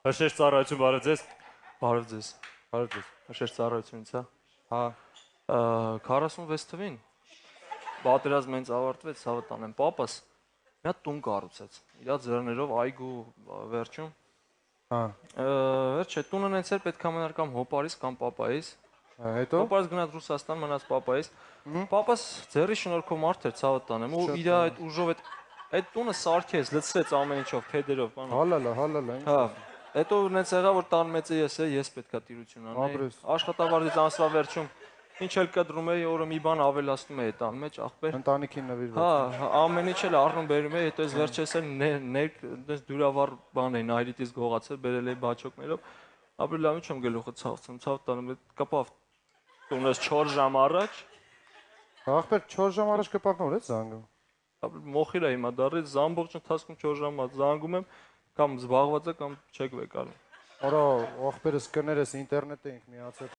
Հաշեր ծառայություն բարև ձեզ։ Բարև ձեզ։ Բարև ձեզ։ Հաշեր ծառայությունից, հա։ Հա, 46 թվին պատերազմը հենց ավարտվեց, ցավը տանեմ, պապաս մի հատ տուն կառուցեց։ Իր ձեռներով այգու վերջում։ հա, Վերջ է տունը հենց էր պետք է մնար կամ հոպարիս կամ պապայիս։ հետո։ Հոպարիս գնաց Ռուսաստան, մնաց պապայիս։ Պապաս ձեռի շնորհքով մարդ էր, ցավը տանեմ, ու իր այդ ուժով այդ տունը սարքեց, լցրեց ամեն ինչով, փեդերով, բան։ Հալալա, ինչ։ Հա, հետո նենց եղավ որ տան մեծը ես պետքա տիրություն անեի։ Ապրես։ Աշխատավարձից ամսվա վերջում ինչ էլ կտրում էի, օրը մի բան ավելացնում էի տան մեջ, ախպեր։ Ընտանիքին նվիրված։ Հա, ամեն ինչ էլ առնում բերում էի, հետո այս վերջերս էլ դուրավառ բան էի, նայրիտից գողացել, բերել էի բաճոկներով։ Ապրի լավ ինչ եմ գլուխը ցավցում, ցավ տանում, կապավ տունս 4 ժամ առաջ։ Ախպեր 4 ժամ առաջ կպակնոր է զանգում։ Ապրի մոխիր է հիմա դառից ամբողջ ընթացքում 4 ժամ զանգում եմ, կամ զբաղված է կամ չեք վեկարում։ Արա ախպերս կներես ինտերնետ էինք միացել։